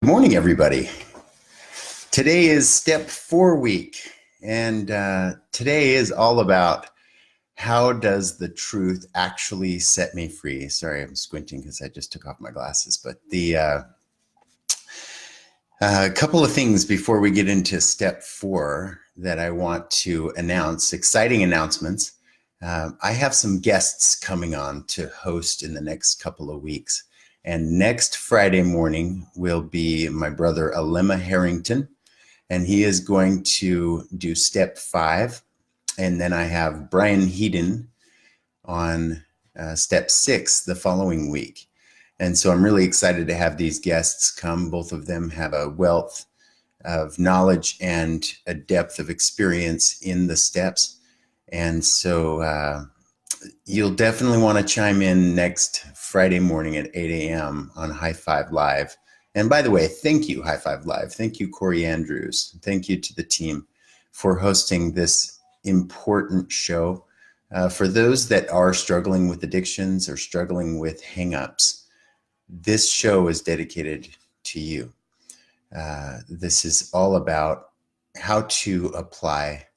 Good morning, everybody. Today is step 4 week, and today is all about how does the truth actually set me free. Sorry, I'm squinting because I just took off my glasses, but a couple of things before we get into step 4 that I want to announce, exciting announcements. I have some guests coming on to host in the next couple of weeks. And next Friday morning will be my brother Alema Harrington, and he is going to do step 5. And then I have Brian Heaton on step 6 the following week. And so I'm really excited to have these guests come. Both of them have a wealth of knowledge and a depth of experience in the steps. And so you'll definitely want to chime in next Friday morning at 8 a.m. on HiFive Live. And by the way, thank you, HiFive Live. Thank you, Corey Andrews. Thank you to the team for hosting this important show. For those that are struggling with addictions or struggling with hangups, this show is dedicated to you. This is all about how to apply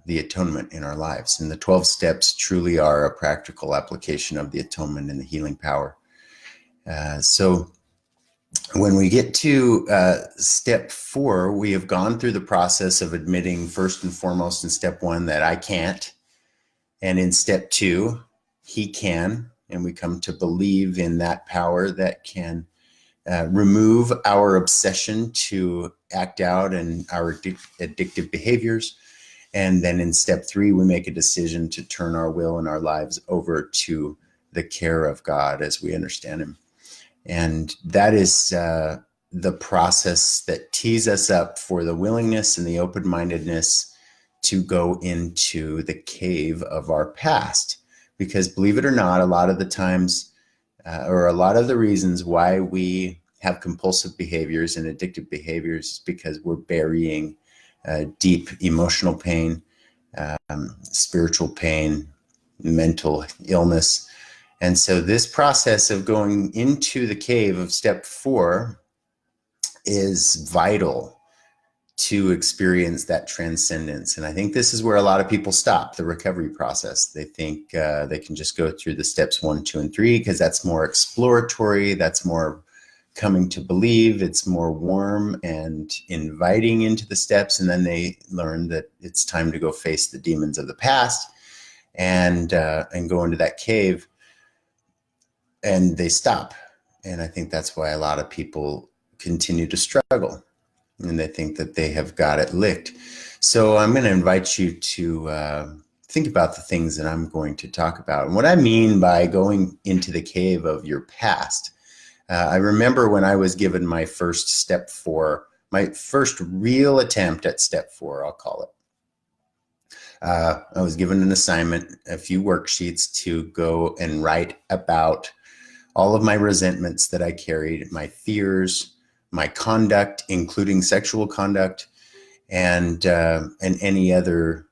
the atonement in our lives. And the 12 steps truly are a practical application of the atonement and the healing power. So when we get to step 4, we have gone through the process of admitting first and foremost in step 1 that I can't. And in step 2, he can. And we come to believe in that power that can remove our obsession to act out and our addictive behaviors. And then in step 3, we make a decision to turn our will and our lives over to the care of God as we understand him. And that is the process that tees us up for the willingness and the open-mindedness to go into the cave of our past. Because believe it or not, a lot of the times, or a lot of the reasons why we have compulsive behaviors and addictive behaviors is because we're burying deep emotional pain, spiritual pain, mental illness. And so this process of going into the cave of step 4 is vital to experience that transcendence. And I think this is where a lot of people stop the recovery process. They think they can just go through the steps 1, 2, and 3 because that's more exploratory, that's more coming to believe, it's more warm and inviting into the steps. And then they learn that it's time to go face the demons of the past and go into that cave, and they stop. And I think that's why a lot of people continue to struggle and they think that they have got it licked. So I'm going to invite you to think about the things that I'm going to talk about. And what I mean by going into the cave of your past, I remember when I was given my first step 4, my first real attempt at step 4, I'll call it. I was given an assignment, a few worksheets to go and write about all of my resentments that I carried, my fears, my conduct, including sexual conduct, and any other.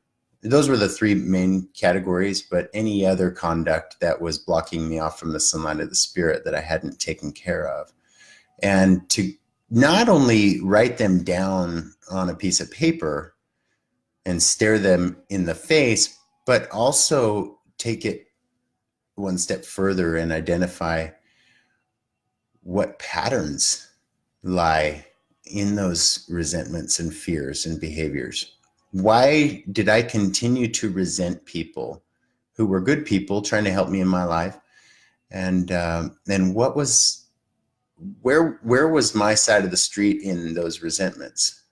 Those were the 3 main categories, but any other conduct that was blocking me off from the sunlight of the spirit that I hadn't taken care of. And to not only write them down on a piece of paper and stare them in the face, but also take it one step further and identify what patterns lie in those resentments and fears and behaviors. Why did I continue to resent people who were good people trying to help me in my life? And what was, where was my side of the street in those resentments?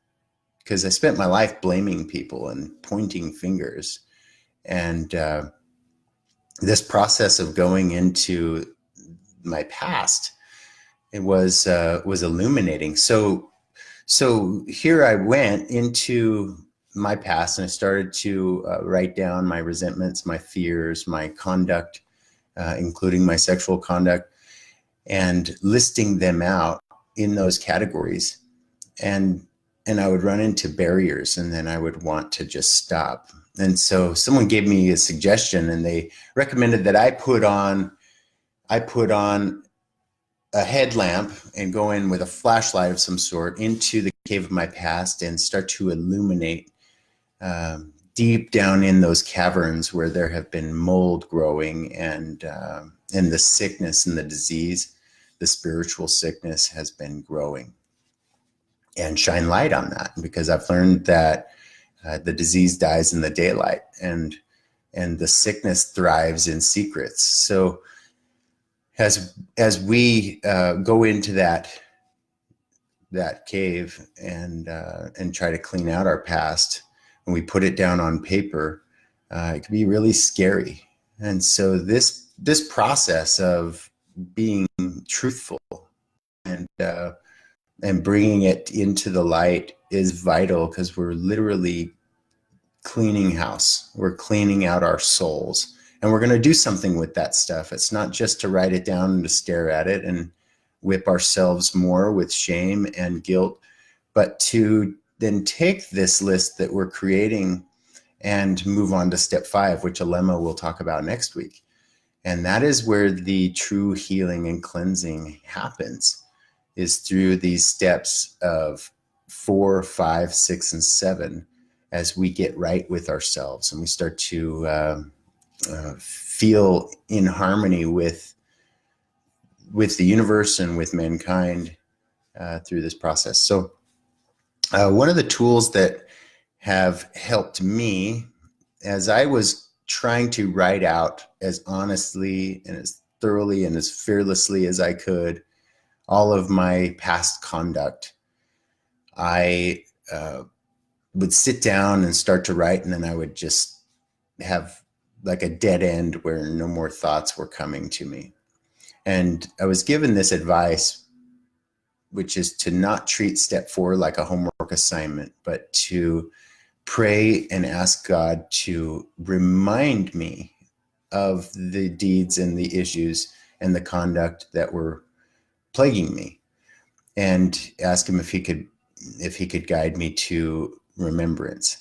Because I spent my life blaming people and pointing fingers. And this process of going into my past, it was illuminating. So here I went into my past and I started to write down my resentments, my fears, my conduct, including my sexual conduct, and listing them out in those categories. And I would run into barriers and then I would want to just stop. And so someone gave me a suggestion and they recommended that I put on a headlamp and go in with a flashlight of some sort into the cave of my past and start to illuminate deep down in those caverns where there have been mold growing, and the sickness and the disease, the spiritual sickness has been growing, and shine light on that, because I've learned that the disease dies in the daylight, and the sickness thrives in secrets. So as we go into that cave and try to clean out our past, and we put it down on paper, it can be really scary. And so this process of being truthful and bringing it into the light is vital, because we're literally cleaning house. We're cleaning out our souls, and we're going to do something with that stuff. It's not just to write it down and to stare at it and whip ourselves more with shame and guilt, but to then take this list that we're creating and move on to step 5, which Alema will talk about next week. And that is where the true healing and cleansing happens, is through these steps of 4, 5, 6, and 7, as we get right with ourselves and we start to feel in harmony with the universe and with mankind through this process. So one of the tools that have helped me as I was trying to write out as honestly and as thoroughly and as fearlessly as I could all of my past conduct, I would sit down and start to write, and then I would just have like a dead end where no more thoughts were coming to me. And I was given this advice, which is to not treat step 4 like a homework assignment, but to pray and ask God to remind me of the deeds and the issues and the conduct that were plaguing me, and ask him if he could guide me to remembrance.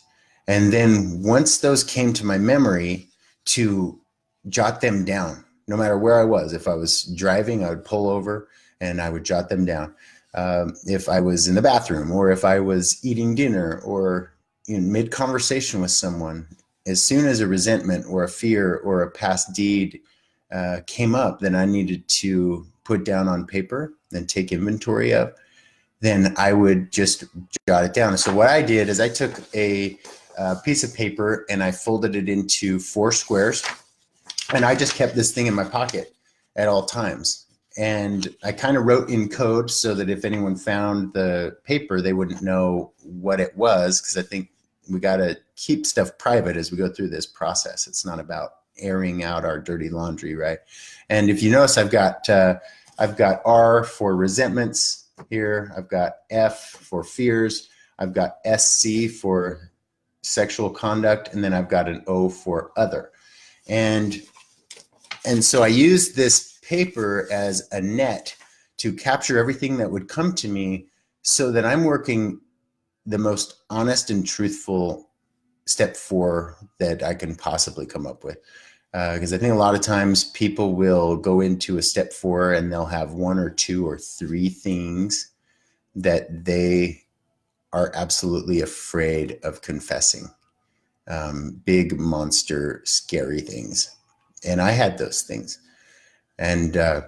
And then once those came to my memory, to jot them down, no matter where I was. If I was driving, I would pull over and I would jot them down. If I was in the bathroom, or if I was eating dinner, or in mid-conversation with someone, as soon as a resentment or a fear or a past deed came up, then I needed to put down on paper and take inventory of, then I would just jot it down. And so what I did is I took a piece of paper and I folded it into 4 squares, and I just kept this thing in my pocket at all times. And I kind of wrote in code so that if anyone found the paper, they wouldn't know what it was, because I think we got to keep stuff private as we go through this process. It's not about airing out our dirty laundry, right? And if you notice, I've got R for resentments here. I've got F for fears. I've got SC for sexual conduct, and then I've got an O for other. And so I used this paper as a net to capture everything that would come to me, so that I'm working the most honest and truthful step 4 that I can possibly come up with. Because I think a lot of times people will go into a step 4 and they'll have 1 or 2 or 3 things that they are absolutely afraid of confessing. Big monster, scary things. And I had those things. And I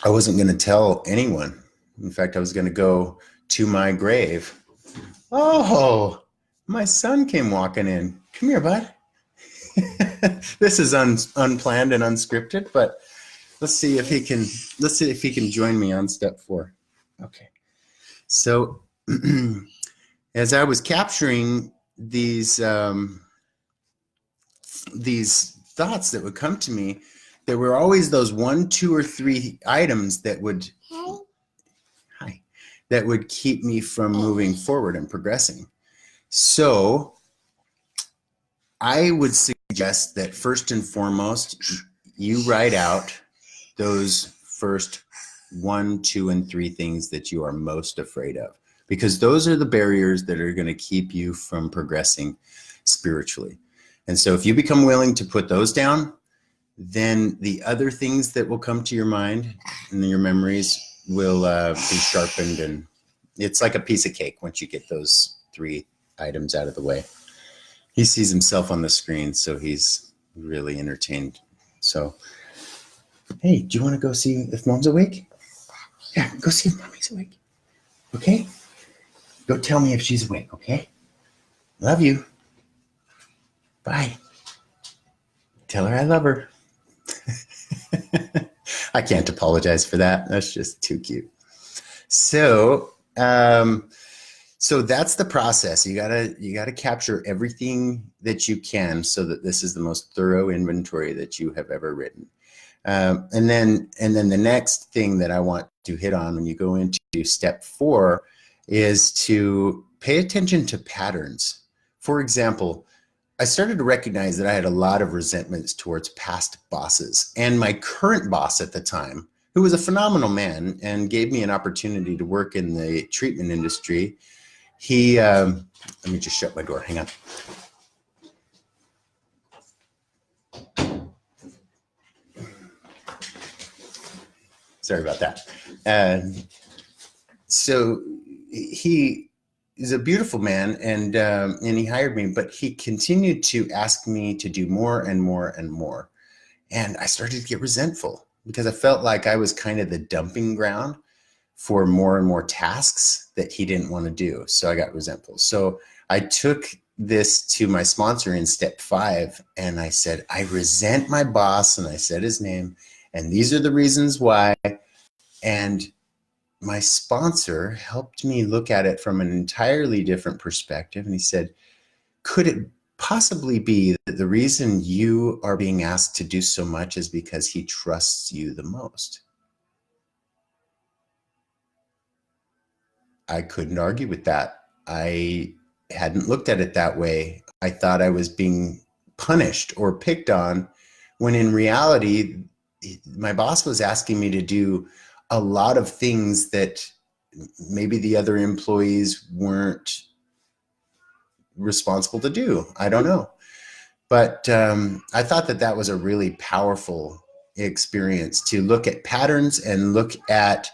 wasn't going to tell anyone. In fact, I was going to go to my grave. Oh, my son came walking in. Come here, bud. This is unplanned and unscripted, but let's see if he can join me on step 4. Okay. So as I was capturing these thoughts that would come to me, there were always those 1, 2, or 3 items that would keep me from moving forward and progressing. So I would suggest that first and foremost, you write out those first 1, 2, and 3 things that you are most afraid of, because those are the barriers that are going to keep you from progressing spiritually. And so if you become willing to put those down, then the other things that will come to your mind and your memories will be sharpened, and it's like a piece of cake once you get those 3 items out of the way. He sees himself on the screen, so he's really entertained. So, hey, do you want to go see if Mom's awake? Yeah, go see if Mommy's awake. Okay? Go tell me if she's awake, okay? Love you. Bye. Tell her I love her. I can't apologize for that. That's just too cute. So, so that's the process. You gotta capture everything that you can so that this is the most thorough inventory that you have ever written. And then the next thing that I want to hit on when you go into step 4 is to pay attention to patterns. For example, I started to recognize that I had a lot of resentments towards past bosses, and my current boss at the time, who was a phenomenal man and gave me an opportunity to work in the treatment industry. He, let me just shut my door, hang on. Sorry about that. So he is a beautiful man, and he hired me, but he continued to ask me to do more and more and more. And I started to get resentful because I felt like I was kind of the dumping ground for more and more tasks that he didn't want to do. So I got resentful. So I took this to my sponsor in step 5, and I said, I resent my boss, and I said his name, and these are the reasons why. And my sponsor helped me look at it from an entirely different perspective. And he said, could it possibly be that the reason you are being asked to do so much is because he trusts you the most? I couldn't argue with that. I hadn't looked at it that way. I thought I was being punished or picked on, when in reality, my boss was asking me to do a lot of things that maybe the other employees weren't responsible to do. I don't know. But I thought that that was a really powerful experience, to look at patterns and look at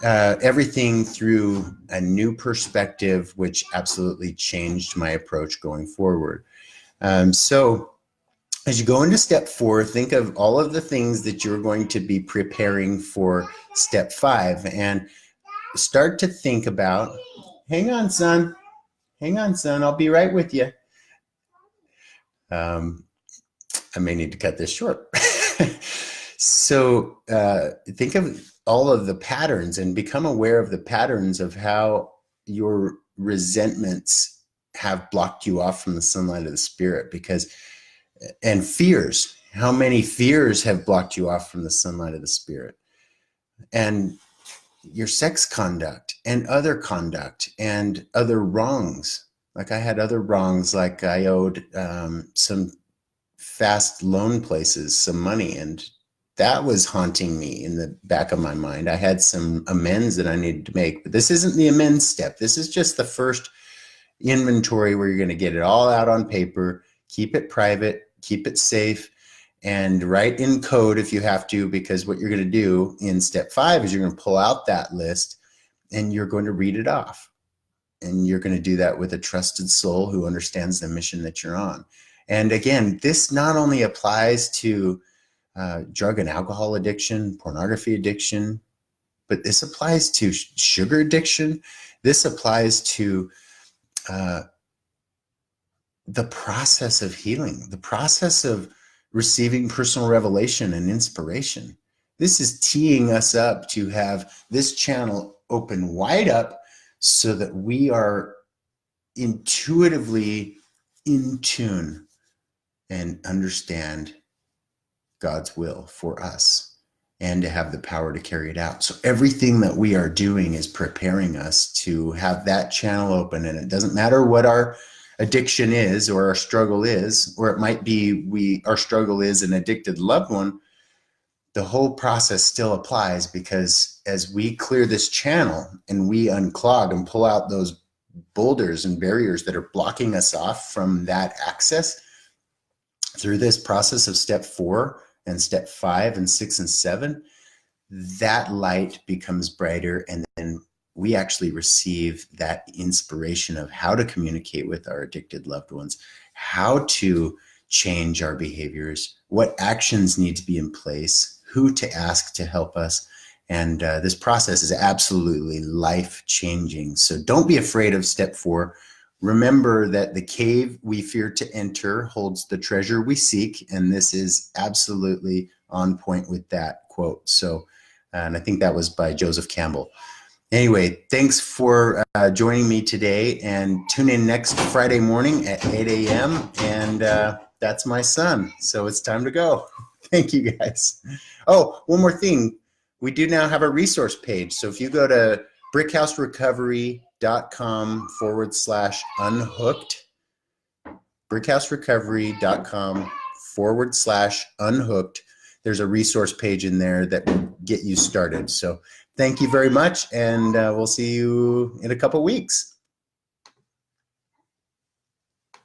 everything through a new perspective, which absolutely changed my approach going forward. So as you go into step 4, think of all of the things that you're going to be preparing for step 5, and start to think about, hang on, son, I'll be right with you. I may need to cut this short. So think of all of the patterns and become aware of the patterns of how your resentments have blocked you off from the sunlight of the spirit. And fears, how many fears have blocked you off from the sunlight of the spirit? And your sex conduct and other wrongs. Like I had other wrongs, like I owed some fast loan places some money, and that was haunting me in the back of my mind. I had some amends that I needed to make, but this isn't the amends step. This is just the first inventory where you're going to get it all out on paper, keep it private, keep it safe, and write in code if you have to, because what you're going to do in step 5 is you're going to pull out that list and you're going to read it off. And you're going to do that with a trusted soul who understands the mission that you're on. And again, this not only applies to drug and alcohol addiction, pornography addiction, but this applies to sugar addiction. This applies to the process of healing, the process of receiving personal revelation and inspiration. This is teeing us up to have this channel open wide up so that we are intuitively in tune and understand God's will for us, and to have the power to carry it out. So everything that we are doing is preparing us to have that channel open. And it doesn't matter what our addiction is or our struggle is, or it might be our struggle is an addicted loved one. The whole process still applies, because as we clear this channel and we unclog and pull out those boulders and barriers that are blocking us off from that access through this process of step 4, and step 5 and 6 and 7, that light becomes brighter, and then we actually receive that inspiration of how to communicate with our addicted loved ones, how to change our behaviors, what actions need to be in place, who to ask to help us. And this process is absolutely life-changing. So don't be afraid of step 4. Remember that the cave we fear to enter holds the treasure we seek. And this is absolutely on point with that quote. So, and I think that was by Joseph Campbell. Anyway, thanks for joining me today, and tune in next Friday morning at 8 a.m. And that's my son. So it's time to go. Thank you, guys. Oh, one more thing. We do now have a resource page. So if you go to brickhouserecovery.com/unhooked, brickhouserecovery.com/unhooked, there's a resource page in there that will get you started. So thank you very much, and we'll see you in a couple weeks.